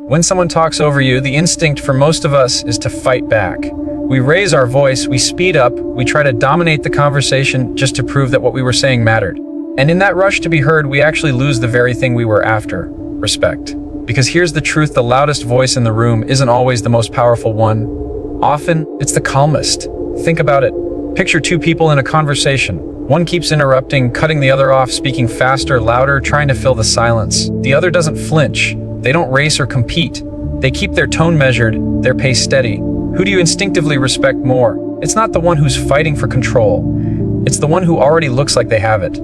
When someone talks over you, the instinct for most of us is to fight back. We raise our voice, we speed up, we try to dominate the conversation just to prove that what we were saying mattered. And in that rush to be heard, we actually lose the very thing we were after: respect. Because here's the truth: the loudest voice in the room isn't always the most powerful one. Often, it's the calmest. Think about it. Picture two people in a conversation. One keeps interrupting, cutting the other off, speaking faster, louder, trying to fill the silence. The other doesn't flinch. They don't race or compete. They keep their tone measured, their pace steady. Who do you instinctively respect more? It's not the one who's fighting for control. It's the one who already looks like they have it.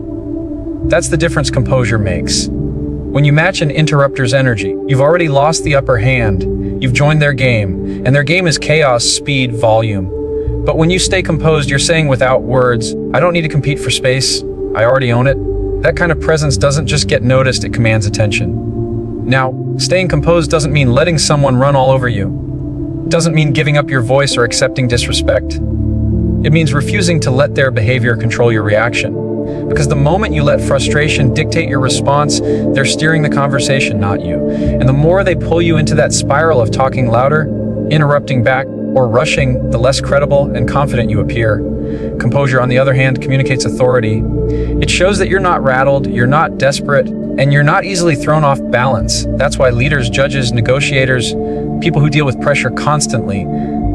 That's the difference composure makes. When you match an interrupter's energy, you've already lost the upper hand. You've joined their game, and their game is chaos, speed, volume. But when you stay composed, you're saying without words, I don't need to compete for space. I already own it. That kind of presence doesn't just get noticed, it commands attention. Now, staying composed doesn't mean letting someone run all over you. It doesn't mean giving up your voice or accepting disrespect. It means refusing to let their behavior control your reaction. Because the moment you let frustration dictate your response, they're steering the conversation, not you. And the more they pull you into that spiral of talking louder, interrupting back, or rushing, the less credible and confident you appear. Composure, on the other hand, communicates authority. It shows that you're not rattled, you're not desperate, and you're not easily thrown off balance. That's why leaders, judges, negotiators, people who deal with pressure constantly,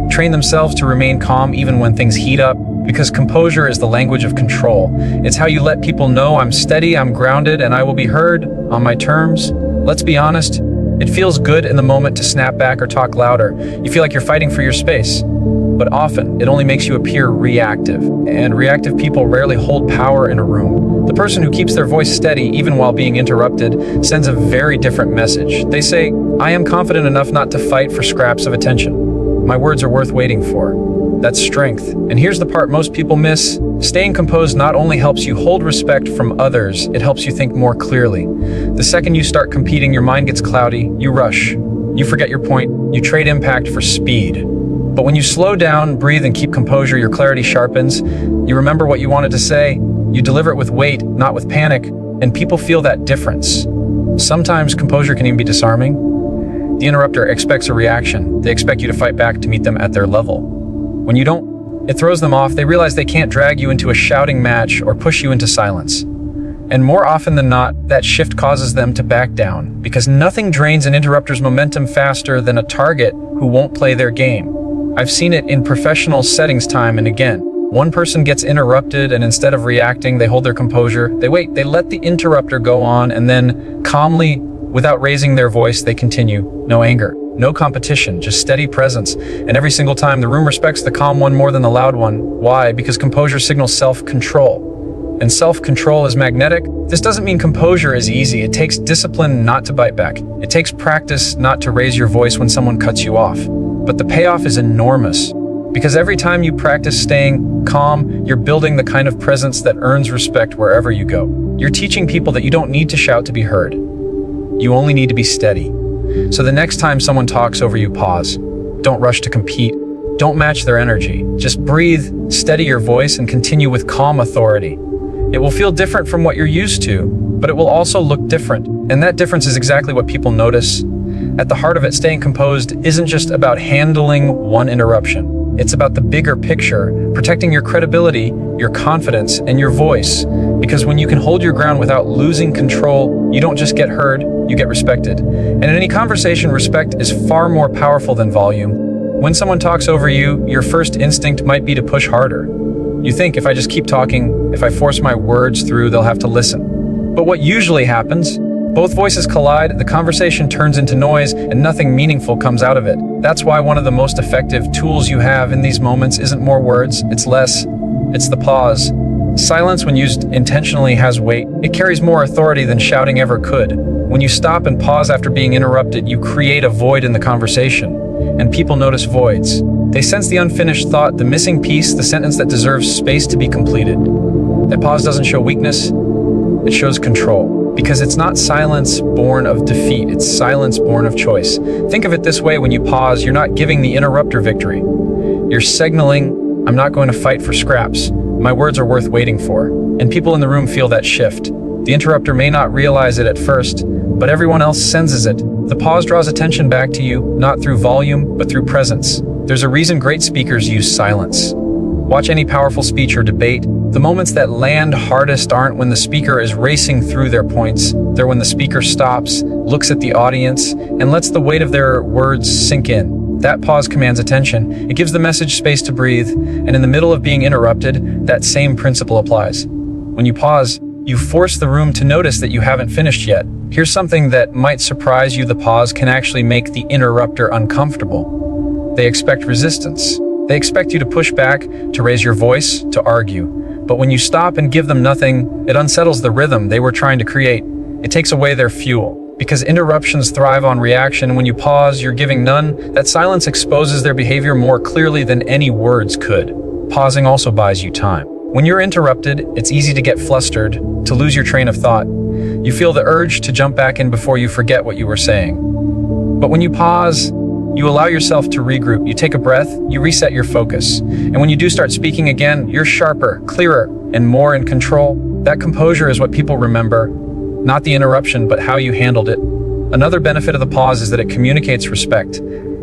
train themselves to remain calm even when things heat up, because composure is the language of control. It's how you let people know I'm steady, I'm grounded, and I will be heard on my terms. Let's be honest, it feels good in the moment to snap back or talk louder. You feel like you're fighting for your space. But often, it only makes you appear reactive, and reactive people rarely hold power in a room. The person who keeps their voice steady even while being interrupted sends a very different message. They say, I am confident enough not to fight for scraps of attention. My words are worth waiting for. That's strength. And here's the part most people miss. Staying composed not only helps you hold respect from others, it helps you think more clearly. The second you start competing, your mind gets cloudy, you rush, you forget your point, you trade impact for speed. But when you slow down, breathe, and keep composure, your clarity sharpens. You remember what you wanted to say, you deliver it with weight, not with panic, and people feel that difference. Sometimes composure can even be disarming. The interrupter expects a reaction. They expect you to fight back to meet them at their level. When you don't, it throws them off. They realize they can't drag you into a shouting match or push you into silence. And more often than not, that shift causes them to back down, because nothing drains an interrupter's momentum faster than a target who won't play their game. I've seen it in professional settings time and again. One person gets interrupted, and instead of reacting, they hold their composure. They wait, they let the interrupter go on, and then calmly, without raising their voice, they continue. No anger, no competition, just steady presence. And every single time, the room respects the calm one more than the loud one. Why? Because composure signals self-control. And self-control is magnetic. This doesn't mean composure is easy. It takes discipline not to bite back. It takes practice not to raise your voice when someone cuts you off. But the payoff is enormous. Because every time you practice staying calm, you're building the kind of presence that earns respect wherever you go. You're teaching people that you don't need to shout to be heard. You only need to be steady. So the next time someone talks over you, pause. Don't rush to compete. Don't match their energy. Just breathe, steady your voice, and continue with calm authority. It will feel different from what you're used to, but it will also look different. And that difference is exactly what people notice. At the heart of it, staying composed isn't just about handling one interruption. It's about the bigger picture, protecting your credibility, your confidence, and your voice. Because when you can hold your ground without losing control, you don't just get heard, you get respected. And in any conversation, respect is far more powerful than volume. When someone talks over you, your first instinct might be to push harder. You think, if I just keep talking, if I force my words through, they'll have to listen. But what usually happens? Both voices collide, the conversation turns into noise, and nothing meaningful comes out of it. That's why one of the most effective tools you have in these moments isn't more words, it's less. It's the pause. Silence, when used intentionally, has weight. It carries more authority than shouting ever could. When you stop and pause after being interrupted, you create a void in the conversation. And people notice voids. They sense the unfinished thought, the missing piece, the sentence that deserves space to be completed. That pause doesn't show weakness, it shows control. Because it's not silence born of defeat, it's silence born of choice. Think of it this way: when you pause, you're not giving the interrupter victory. You're signaling, I'm not going to fight for scraps. My words are worth waiting for. And people in the room feel that shift. The interrupter may not realize it at first, but everyone else senses it. The pause draws attention back to you, not through volume, but through presence. There's a reason great speakers use silence. Watch any powerful speech or debate. The moments that land hardest aren't when the speaker is racing through their points. They're when the speaker stops, looks at the audience, and lets the weight of their words sink in. That pause commands attention. It gives the message space to breathe, and in the middle of being interrupted, that same principle applies. When you pause, you force the room to notice that you haven't finished yet. Here's something that might surprise you: the pause can actually make the interrupter uncomfortable. They expect resistance. They expect you to push back, to raise your voice, to argue. But when you stop and give them nothing, it unsettles the rhythm they were trying to create. It takes away their fuel. Because interruptions thrive on reaction, when you pause, you're giving none. That silence exposes their behavior more clearly than any words could. Pausing also buys you time. When you're interrupted, it's easy to get flustered, to lose your train of thought. You feel the urge to jump back in before you forget what you were saying. But when you pause, you allow yourself to regroup. You take a breath, you reset your focus. And when you do start speaking again, you're sharper, clearer, and more in control. That composure is what people remember, not the interruption, but how you handled it. Another benefit of the pause is that it communicates respect.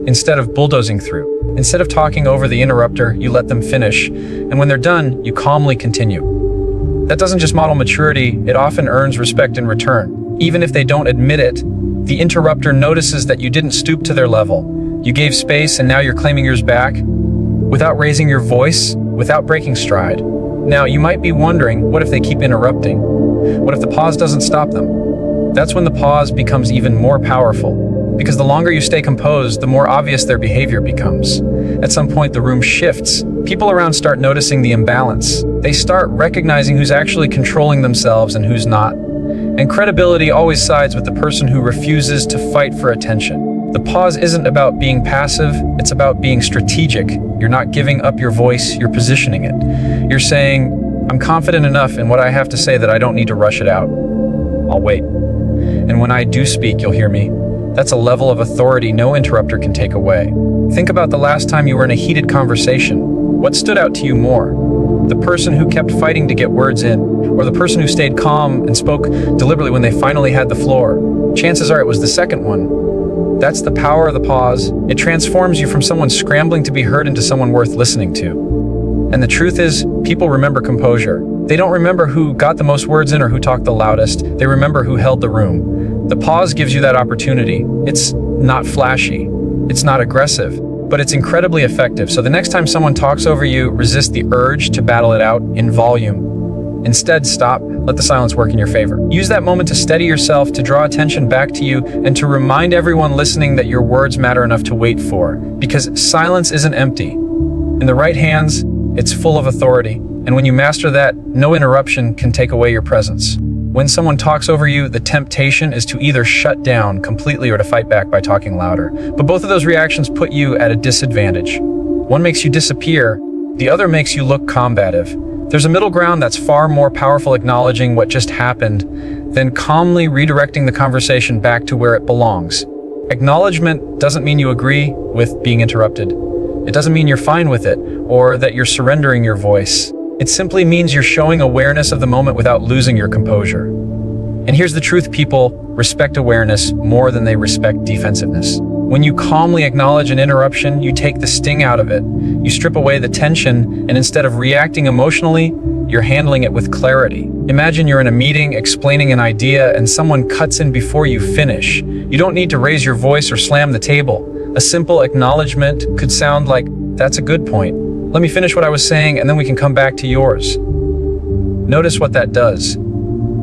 Instead of bulldozing through, instead of talking over the interrupter, you let them finish. And when they're done, you calmly continue. That doesn't just model maturity, it often earns respect in return. Even if they don't admit it, the interrupter notices that you didn't stoop to their level. You gave space, and now you're claiming yours back, without raising your voice, without breaking stride. Now, you might be wondering, what if they keep interrupting? What if the pause doesn't stop them? That's when the pause becomes even more powerful, because the longer you stay composed, the more obvious their behavior becomes. At some point, the room shifts. People around start noticing the imbalance. They start recognizing who's actually controlling themselves and who's not. And credibility always sides with the person who refuses to fight for attention. The pause isn't about being passive, it's about being strategic. You're not giving up your voice, you're positioning it. You're saying, I'm confident enough in what I have to say that I don't need to rush it out. I'll wait. And when I do speak, you'll hear me. That's a level of authority no interrupter can take away. Think about the last time you were in a heated conversation. What stood out to you more? The person who kept fighting to get words in, or the person who stayed calm and spoke deliberately when they finally had the floor? Chances are it was the second one. That's the power of the pause. It transforms you from someone scrambling to be heard into someone worth listening to. And the truth is, people remember composure. They don't remember who got the most words in or who talked the loudest. They remember who held the room. The pause gives you that opportunity. It's not flashy. It's not aggressive, but it's incredibly effective. So the next time someone talks over you, resist the urge to battle it out in volume. Instead, stop, let the silence work in your favor. Use that moment to steady yourself, to draw attention back to you, and to remind everyone listening that your words matter enough to wait for. Because silence isn't empty. In the right hands, it's full of authority. And when you master that, no interruption can take away your presence. When someone talks over you, the temptation is to either shut down completely or to fight back by talking louder. But both of those reactions put you at a disadvantage. One makes you disappear, the other makes you look combative. There's a middle ground that's far more powerful, acknowledging what just happened, than calmly redirecting the conversation back to where it belongs. Acknowledgement doesn't mean you agree with being interrupted. It doesn't mean you're fine with it, or that you're surrendering your voice. It simply means you're showing awareness of the moment without losing your composure. And here's the truth: people respect awareness more than they respect defensiveness. When you calmly acknowledge an interruption, you take the sting out of it. You strip away the tension, and instead of reacting emotionally, you're handling it with clarity. Imagine you're in a meeting explaining an idea and someone cuts in before you finish. You don't need to raise your voice or slam the table. A simple acknowledgement could sound like, "That's a good point. Let me finish what I was saying and then we can come back to yours." Notice what that does.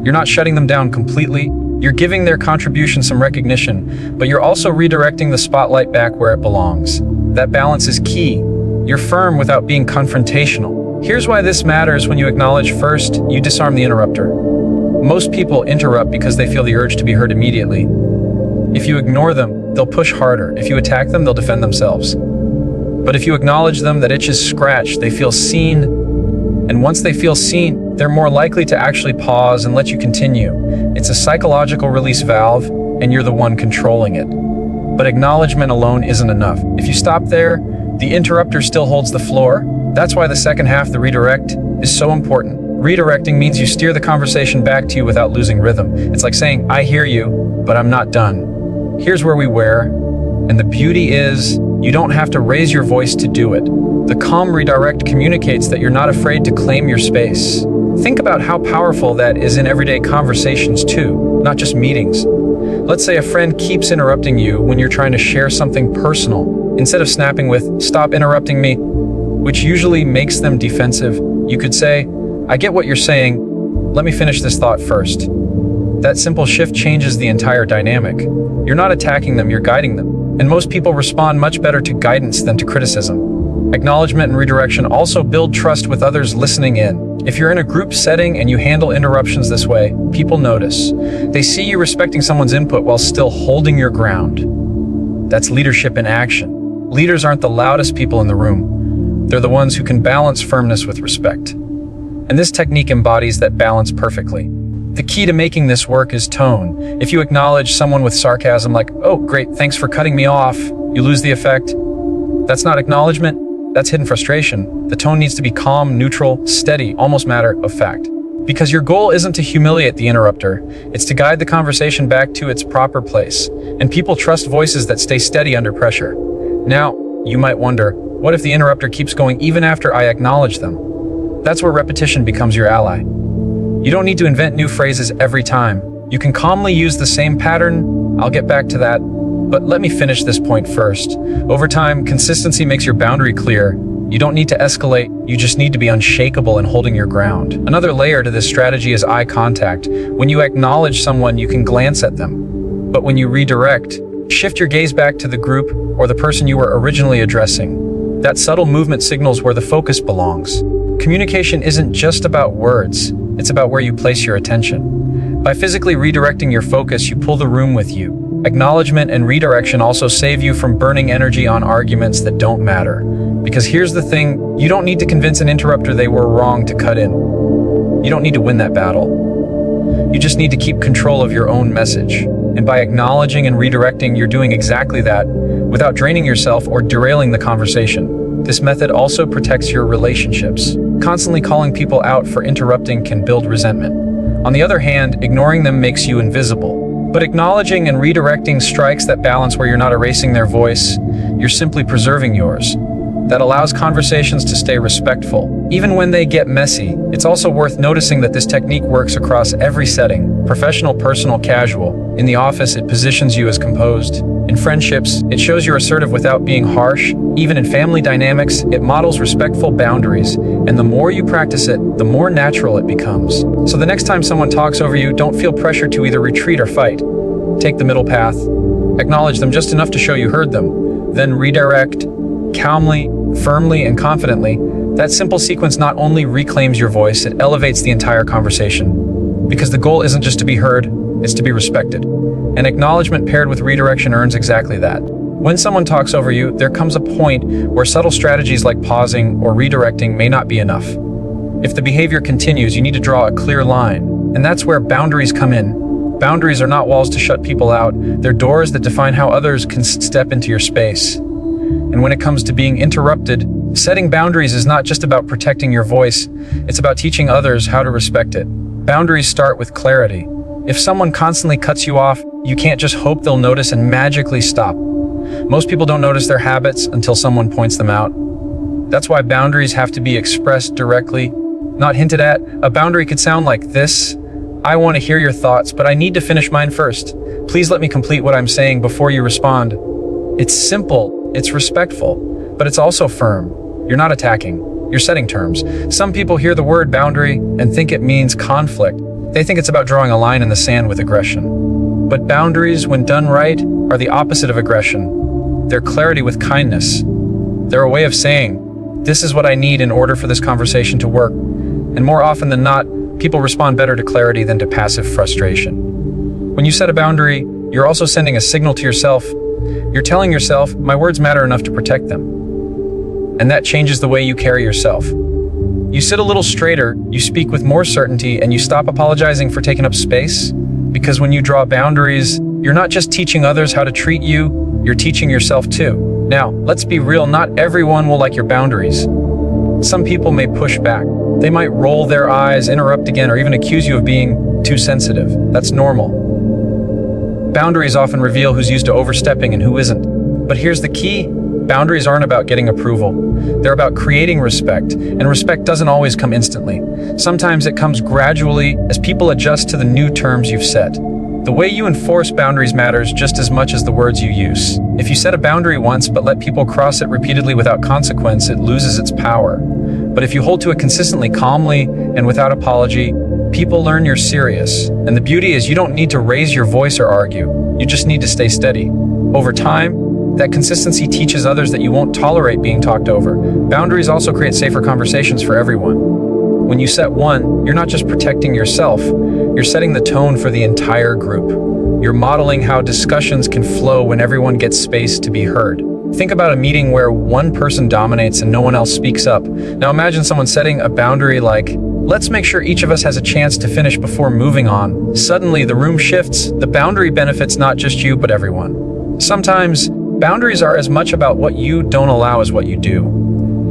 You're not shutting them down completely. You're giving their contribution some recognition, but you're also redirecting the spotlight back where it belongs. That balance is key. You're firm without being confrontational. Here's why this matters: when you acknowledge first, you disarm the interrupter. Most people interrupt because they feel the urge to be heard immediately. If you ignore them, they'll push harder. If you attack them, they'll defend themselves. But if you acknowledge them, that itch is scratched, they feel seen. And once they feel seen, they're more likely to actually pause and let you continue. It's a psychological release valve, and you're the one controlling it. But acknowledgement alone isn't enough. If you stop there, the interrupter still holds the floor. That's why the second half, the redirect, is so important. Redirecting means you steer the conversation back to you without losing rhythm. It's like saying, "I hear you, but I'm not done. Here's where we wear, and the beauty is, you don't have to raise your voice to do it. The calm redirect communicates that you're not afraid to claim your space. Think about how powerful that is in everyday conversations too, not just meetings. Let's say a friend keeps interrupting you when you're trying to share something personal. Instead of snapping with, "Stop interrupting me," which usually makes them defensive, you could say, "I get what you're saying. Let me finish this thought first." That simple shift changes the entire dynamic. You're not attacking them, you're guiding them. And most people respond much better to guidance than to criticism. Acknowledgement and redirection also build trust with others listening in. If you're in a group setting and you handle interruptions this way, people notice. They see you respecting someone's input while still holding your ground. That's leadership in action. Leaders aren't the loudest people in the room. They're the ones who can balance firmness with respect. And this technique embodies that balance perfectly. The key to making this work is tone. If you acknowledge someone with sarcasm like, "Oh, great, thanks for cutting me off," you lose the effect. That's not acknowledgement, that's hidden frustration. The tone needs to be calm, neutral, steady, almost matter of fact. Because your goal isn't to humiliate the interrupter, it's to guide the conversation back to its proper place. And people trust voices that stay steady under pressure. Now, you might wonder, what if the interrupter keeps going even after I acknowledge them? That's where repetition becomes your ally. You don't need to invent new phrases every time. You can calmly use the same pattern. I'll get back to that, but let me finish this point first. Over time, consistency makes your boundary clear. You don't need to escalate, you just need to be unshakable and holding your ground. Another layer to this strategy is eye contact. When you acknowledge someone, you can glance at them. But when you redirect, shift your gaze back to the group or the person you were originally addressing. That subtle movement signals where the focus belongs. Communication isn't just about words. It's about where you place your attention. By physically redirecting your focus, you pull the room with you. Acknowledgement and redirection also save you from burning energy on arguments that don't matter. Because here's the thing, you don't need to convince an interrupter they were wrong to cut in. You don't need to win that battle. You just need to keep control of your own message. And by acknowledging and redirecting, you're doing exactly that, without draining yourself or derailing the conversation. This method also protects your relationships. Constantly calling people out for interrupting can build resentment. On the other hand, ignoring them makes you invisible. But acknowledging and redirecting strikes that balance where you're not erasing their voice, you're simply preserving yours. That allows conversations to stay respectful. Even when they get messy, it's also worth noticing that this technique works across every setting, professional, personal, casual. In the office, it positions you as composed. In friendships, it shows you're assertive without being harsh. Even in family dynamics, it models respectful boundaries. And the more you practice it, the more natural it becomes. So the next time someone talks over you, don't feel pressured to either retreat or fight. Take the middle path. Acknowledge them just enough to show you heard them. Then redirect, calmly, firmly, and confidently. That simple sequence not only reclaims your voice, it elevates the entire conversation. Because the goal isn't just to be heard, it's to be respected. And acknowledgement paired with redirection earns exactly that. When someone talks over you, there comes a point where subtle strategies like pausing or redirecting may not be enough. If the behavior continues, you need to draw a clear line. And that's where boundaries come in. Boundaries are not walls to shut people out, they're doors that define how others can step into your space. And when it comes to being interrupted, setting boundaries is not just about protecting your voice, it's about teaching others how to respect it. Boundaries start with clarity. If someone constantly cuts you off, you can't just hope they'll notice and magically stop. Most people don't notice their habits until someone points them out. That's why boundaries have to be expressed directly, not hinted at. A boundary could sound like this: I want to hear your thoughts, but I need to finish mine first. Please let me complete what I'm saying before you respond. It's simple, it's respectful, but it's also firm. You're not attacking, you're setting terms. Some people hear the word boundary and think it means conflict. They think it's about drawing a line in the sand with aggression. But boundaries, when done right, are the opposite of aggression. They're clarity with kindness. They're a way of saying, this is what I need in order for this conversation to work. And more often than not, people respond better to clarity than to passive frustration. When you set a boundary, you're also sending a signal to yourself. You're telling yourself, my words matter enough to protect them. And that changes the way you carry yourself. You sit a little straighter, you speak with more certainty, and you stop apologizing for taking up space. Because when you draw boundaries, you're not just teaching others how to treat you, you're teaching yourself too. Now, let's be real, not everyone will like your boundaries. Some people may push back. They might roll their eyes, interrupt again, or even accuse you of being too sensitive. That's normal. Boundaries often reveal who's used to overstepping and who isn't. But here's the key. Boundaries aren't about getting approval. They're about creating respect, and respect doesn't always come instantly. Sometimes it comes gradually as people adjust to the new terms you've set. The way you enforce boundaries matters just as much as the words you use. If you set a boundary once but let people cross it repeatedly without consequence, it loses its power. But if you hold to it consistently, calmly, and without apology, people learn you're serious. And the beauty is you don't need to raise your voice or argue. You just need to stay steady. Over time, that consistency teaches others that you won't tolerate being talked over. Boundaries also create safer conversations for everyone. When you set one, you're not just protecting yourself, you're setting the tone for the entire group. You're modeling how discussions can flow when everyone gets space to be heard. Think about a meeting where one person dominates and no one else speaks up. Now imagine someone setting a boundary like, let's make sure each of us has a chance to finish before moving on. Suddenly, the room shifts. The boundary benefits not just you, but everyone. Sometimes, boundaries are as much about what you don't allow as what you do.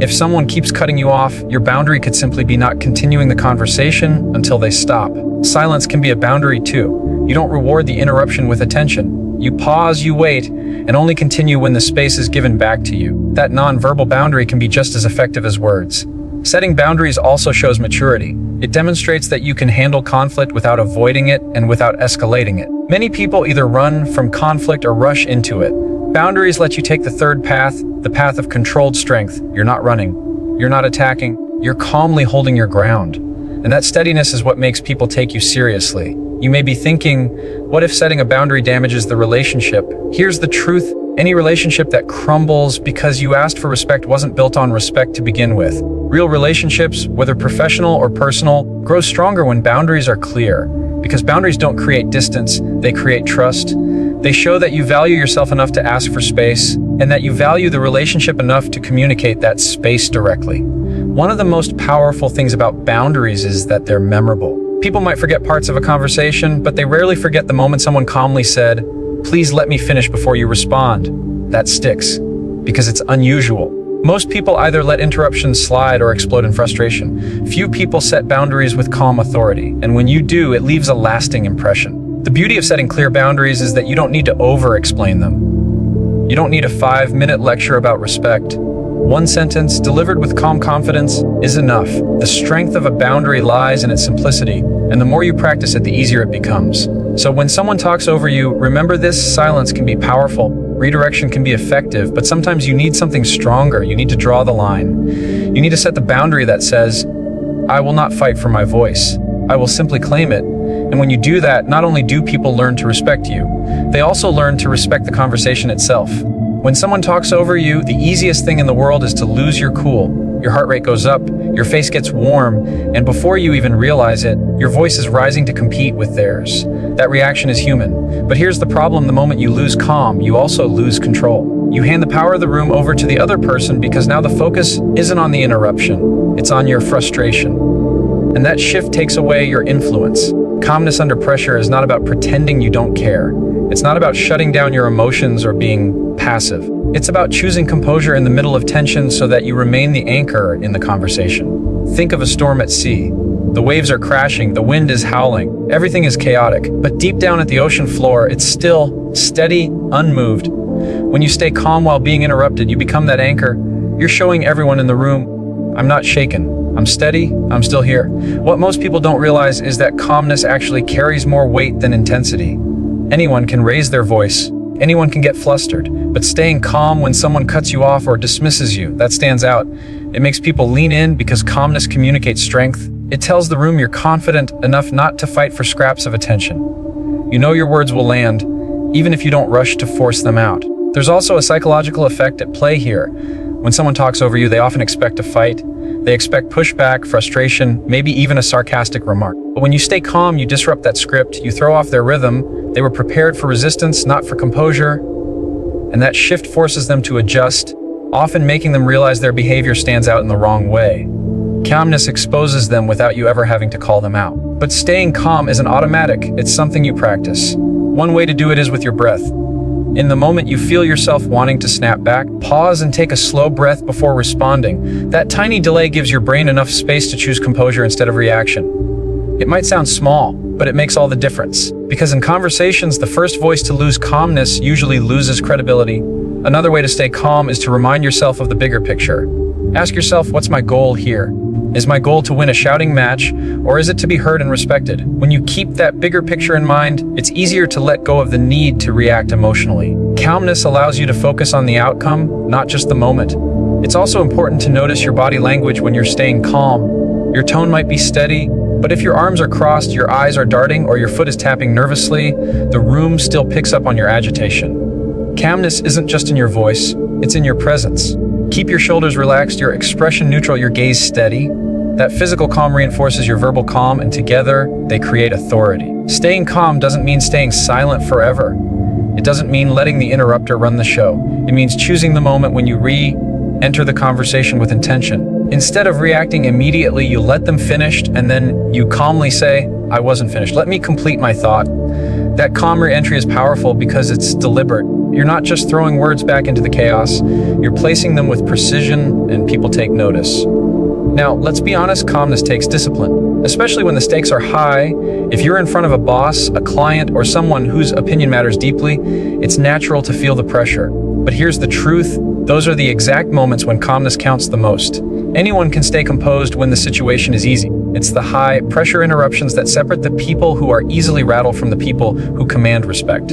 If someone keeps cutting you off, your boundary could simply be not continuing the conversation until they stop. Silence can be a boundary too. You don't reward the interruption with attention. You pause, you wait, and only continue when the space is given back to you. That non-verbal boundary can be just as effective as words. Setting boundaries also shows maturity. It demonstrates that you can handle conflict without avoiding it and without escalating it. Many people either run from conflict or rush into it. Boundaries let you take the third path, the path of controlled strength. You're not running. You're not attacking. You're calmly holding your ground. And that steadiness is what makes people take you seriously. You may be thinking, what if setting a boundary damages the relationship? Here's the truth. Any relationship that crumbles because you asked for respect wasn't built on respect to begin with. Real relationships, whether professional or personal, grow stronger when boundaries are clear. Because boundaries don't create distance, they create trust. They show that you value yourself enough to ask for space, and that you value the relationship enough to communicate that space directly. One of the most powerful things about boundaries is that they're memorable. People might forget parts of a conversation, but they rarely forget the moment someone calmly said, "Please let me finish before you respond." That sticks, because it's unusual. Most people either let interruptions slide or explode in frustration. Few people set boundaries with calm authority, and when you do, it leaves a lasting impression. The beauty of setting clear boundaries is that you don't need to over-explain them. You don't need a 5-minute lecture about respect. One sentence, delivered with calm confidence, is enough. The strength of a boundary lies in its simplicity, and the more you practice it, the easier it becomes. So when someone talks over you, remember this: silence can be powerful, redirection can be effective, but sometimes you need something stronger. You need to draw the line. You need to set the boundary that says, I will not fight for my voice. I will simply claim it. And when you do that, not only do people learn to respect you, they also learn to respect the conversation itself. When someone talks over you, the easiest thing in the world is to lose your cool. Your heart rate goes up, your face gets warm, and before you even realize it, your voice is rising to compete with theirs. That reaction is human. But here's the problem: the moment you lose calm, you also lose control. You hand the power of the room over to the other person because now the focus isn't on the interruption, it's on your frustration. And that shift takes away your influence. Calmness under pressure is not about pretending you don't care. It's not about shutting down your emotions or being passive. It's about choosing composure in the middle of tension so that you remain the anchor in the conversation. Think of a storm at sea. The waves are crashing, the wind is howling, everything is chaotic. But deep down at the ocean floor, it's still, steady, unmoved. When you stay calm while being interrupted, you become that anchor. You're showing everyone in the room, I'm not shaken. I'm steady, I'm still here. What most people don't realize is that calmness actually carries more weight than intensity. Anyone can raise their voice. Anyone can get flustered. But staying calm when someone cuts you off or dismisses you, that stands out. It makes people lean in because calmness communicates strength. It tells the room you're confident enough not to fight for scraps of attention. You know your words will land, even if you don't rush to force them out. There's also a psychological effect at play here. When someone talks over you, they often expect a fight. They expect pushback, frustration, maybe even a sarcastic remark. But when you stay calm, you disrupt that script, you throw off their rhythm. They were prepared for resistance, not for composure. And that shift forces them to adjust, often making them realize their behavior stands out in the wrong way. Calmness exposes them without you ever having to call them out. But staying calm isn't automatic, it's something you practice. One way to do it is with your breath. In the moment you feel yourself wanting to snap back, pause and take a slow breath before responding. That tiny delay gives your brain enough space to choose composure instead of reaction. It might sound small, but it makes all the difference. Because in conversations, the first voice to lose calmness usually loses credibility. Another way to stay calm is to remind yourself of the bigger picture. Ask yourself, what's my goal here? Is my goal to win a shouting match, or is it to be heard and respected? When you keep that bigger picture in mind, it's easier to let go of the need to react emotionally. Calmness allows you to focus on the outcome, not just the moment. It's also important to notice your body language when you're staying calm. Your tone might be steady, but if your arms are crossed, your eyes are darting, or your foot is tapping nervously, the room still picks up on your agitation. Calmness isn't just in your voice, it's in your presence. Keep your shoulders relaxed, your expression neutral, your gaze steady. That physical calm reinforces your verbal calm, and together, they create authority. Staying calm doesn't mean staying silent forever. It doesn't mean letting the interrupter run the show. It means choosing the moment when you enter the conversation with intention. Instead of reacting immediately, you let them finish, and then you calmly say, I wasn't finished. Let me complete my thought. That calm re-entry is powerful because it's deliberate. You're not just throwing words back into the chaos, you're placing them with precision, and people take notice. Now, let's be honest, calmness takes discipline, especially when the stakes are high. If you're in front of a boss, a client, or someone whose opinion matters deeply, it's natural to feel the pressure. But here's the truth, those are the exact moments when calmness counts the most. Anyone can stay composed when the situation is easy. It's the high-pressure interruptions that separate the people who are easily rattled from the people who command respect.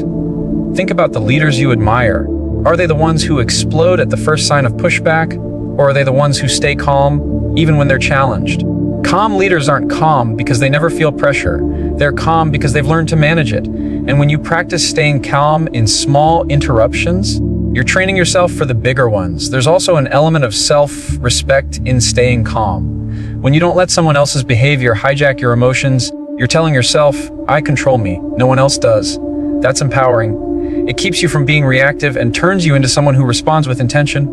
Think about the leaders you admire. Are they the ones who explode at the first sign of pushback, or are they the ones who stay calm even when they're challenged? Calm leaders aren't calm because they never feel pressure. They're calm because they've learned to manage it. And when you practice staying calm in small interruptions, you're training yourself for the bigger ones. There's also an element of self-respect in staying calm. When you don't let someone else's behavior hijack your emotions, you're telling yourself, I control me, no one else does. That's empowering. It keeps you from being reactive and turns you into someone who responds with intention.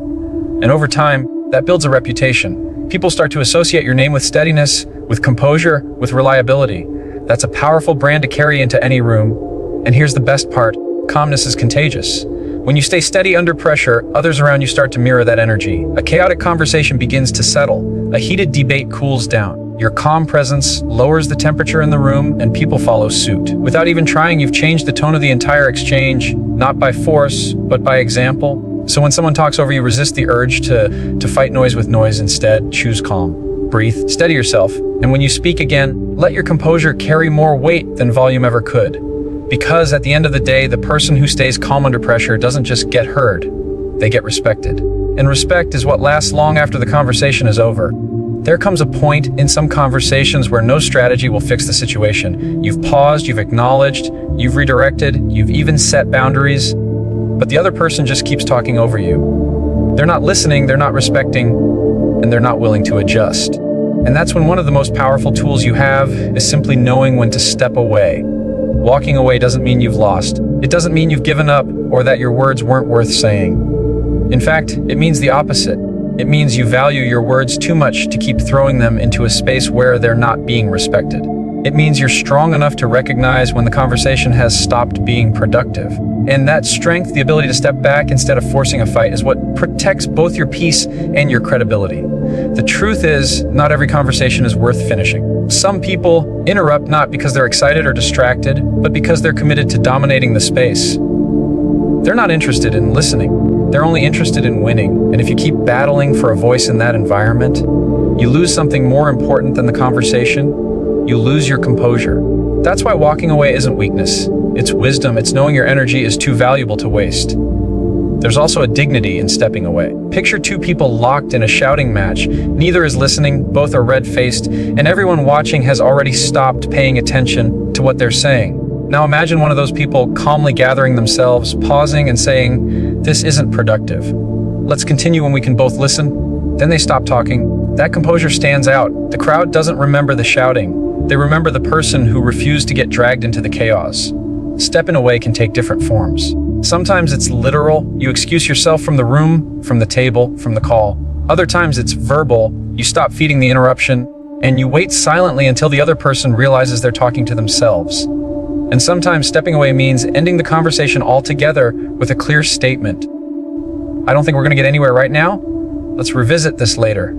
And over time, that builds a reputation. People start to associate your name with steadiness, with composure, with reliability. That's a powerful brand to carry into any room. And here's the best part, calmness is contagious. When you stay steady under pressure, others around you start to mirror that energy. A chaotic conversation begins to settle. A heated debate cools down. Your calm presence lowers the temperature in the room, and people follow suit. Without even trying, you've changed the tone of the entire exchange, not by force, but by example. So when someone talks over you, resist the urge to fight noise with noise. Instead, choose calm. Breathe, steady yourself, and when you speak again, let your composure carry more weight than volume ever could. Because at the end of the day, the person who stays calm under pressure doesn't just get heard, they get respected. And respect is what lasts long after the conversation is over. There comes a point in some conversations where no strategy will fix the situation. You've paused, you've acknowledged, you've redirected, you've even set boundaries, but the other person just keeps talking over you. They're not listening, they're not respecting, and they're not willing to adjust. And that's when one of the most powerful tools you have is simply knowing when to step away. Walking away doesn't mean you've lost. It doesn't mean you've given up or that your words weren't worth saying. In fact, it means the opposite. It means you value your words too much to keep throwing them into a space where they're not being respected. It means you're strong enough to recognize when the conversation has stopped being productive. And that strength, the ability to step back instead of forcing a fight, is what protects both your peace and your credibility. The truth is, not every conversation is worth finishing. Some people interrupt not because they're excited or distracted, but because they're committed to dominating the space. They're not interested in listening. They're only interested in winning. And if you keep battling for a voice in that environment, you lose something more important than the conversation. You lose your composure. That's why walking away isn't weakness. It's wisdom. It's knowing your energy is too valuable to waste. There's also a dignity in stepping away. Picture two people locked in a shouting match. Neither is listening, both are red-faced, and everyone watching has already stopped paying attention to what they're saying. Now imagine one of those people calmly gathering themselves, pausing and saying, "This isn't productive. Let's continue when we can both listen." Then they stop talking. That composure stands out. The crowd doesn't remember the shouting. They remember the person who refused to get dragged into the chaos. Stepping away can take different forms. Sometimes it's literal. You excuse yourself from the room, from the table, from the call. Other times it's verbal. You stop feeding the interruption, and you wait silently until the other person realizes they're talking to themselves. And sometimes stepping away means ending the conversation altogether with a clear statement. I don't think we're going to get anywhere right now. Let's revisit this later.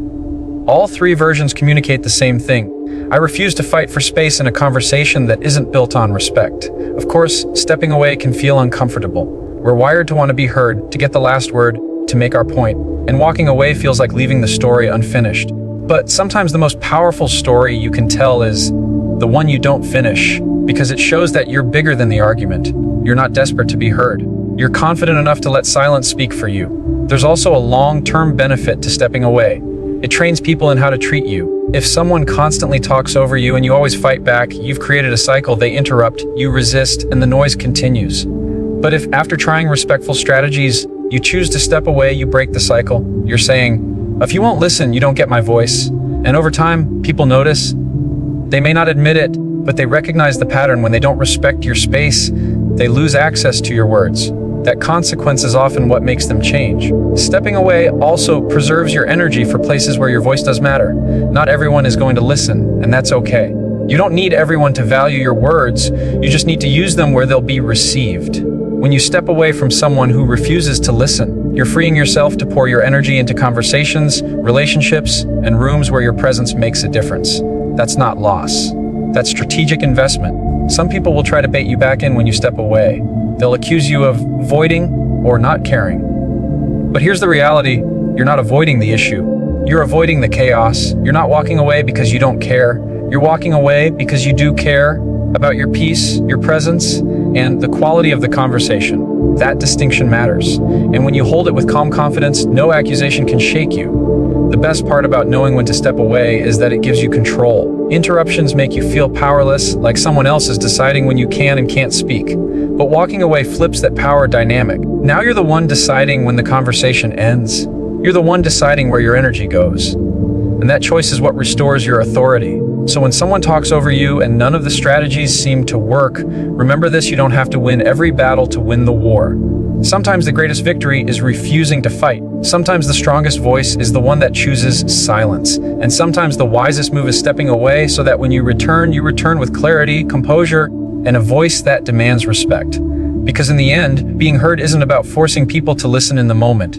All three versions communicate the same thing. I refuse to fight for space in a conversation that isn't built on respect. Of course, stepping away can feel uncomfortable. We're wired to want to be heard, to get the last word, to make our point, and walking away feels like leaving the story unfinished. But sometimes the most powerful story you can tell is the one you don't finish, because it shows that you're bigger than the argument. You're not desperate to be heard. You're confident enough to let silence speak for you. There's also a long-term benefit to stepping away. It trains people in how to treat you. If someone constantly talks over you and you always fight back, you've created a cycle. They interrupt, you resist, and the noise continues. But if after trying respectful strategies, you choose to step away, you break the cycle. You're saying, if you won't listen, you don't get my voice. And over time, people notice. They may not admit it, but they recognize the pattern. When they don't respect your space, they lose access to your words. That consequence is often what makes them change. Stepping away also preserves your energy for places where your voice does matter. Not everyone is going to listen, and that's okay. You don't need everyone to value your words, you just need to use them where they'll be received. When you step away from someone who refuses to listen, you're freeing yourself to pour your energy into conversations, relationships, and rooms where your presence makes a difference. That's not loss. That's strategic investment. Some people will try to bait you back in when you step away. They'll accuse you of avoiding or not caring. But here's the reality, you're not avoiding the issue. You're avoiding the chaos. You're not walking away because you don't care. You're walking away because you do care about your peace, your presence, and the quality of the conversation. That distinction matters. And when you hold it with calm confidence, no accusation can shake you. The best part about knowing when to step away is that it gives you control. Interruptions make you feel powerless, like someone else is deciding when you can and can't speak. But walking away flips that power dynamic. Now you're the one deciding when the conversation ends. You're the one deciding where your energy goes. And that choice is what restores your authority. So when someone talks over you and none of the strategies seem to work, remember this: you don't have to win every battle to win the war. Sometimes the greatest victory is refusing to fight. Sometimes the strongest voice is the one that chooses silence. And sometimes the wisest move is stepping away so that when you return with clarity, composure, and a voice that demands respect. Because in the end, being heard isn't about forcing people to listen in the moment.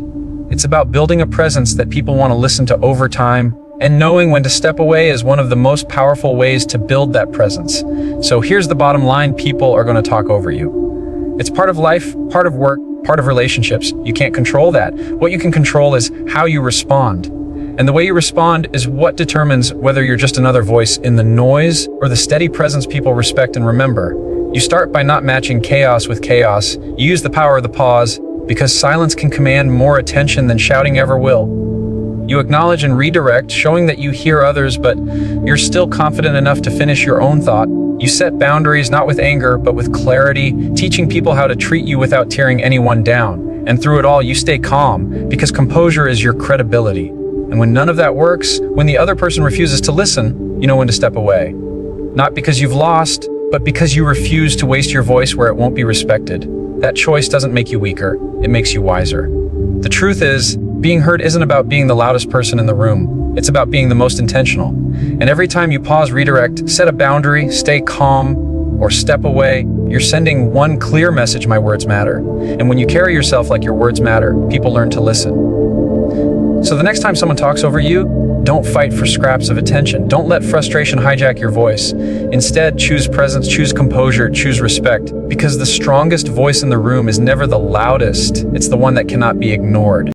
It's about building a presence that people want to listen to over time, and knowing when to step away is one of the most powerful ways to build that presence. So here's the bottom line: people are going to talk over you. It's part of life, part of work, part of relationships. You can't control that. What you can control is how you respond. And the way you respond is what determines whether you're just another voice in the noise or the steady presence people respect and remember. You start by not matching chaos with chaos. You use the power of the pause, because silence can command more attention than shouting ever will. You acknowledge and redirect, showing that you hear others, but you're still confident enough to finish your own thought. You set boundaries, not with anger, but with clarity, teaching people how to treat you without tearing anyone down. And through it all, you stay calm, because composure is your credibility. And when none of that works, when the other person refuses to listen, you know when to step away. Not because you've lost, but because you refuse to waste your voice where it won't be respected. That choice doesn't make you weaker, it makes you wiser. The truth is, being heard isn't about being the loudest person in the room. It's about being the most intentional. And every time you pause, redirect, set a boundary, stay calm, or step away, you're sending one clear message: my words matter. And when you carry yourself like your words matter, people learn to listen. So the next time someone talks over you, don't fight for scraps of attention. Don't let frustration hijack your voice. Instead, choose presence, choose composure, choose respect. Because the strongest voice in the room is never the loudest. It's the one that cannot be ignored.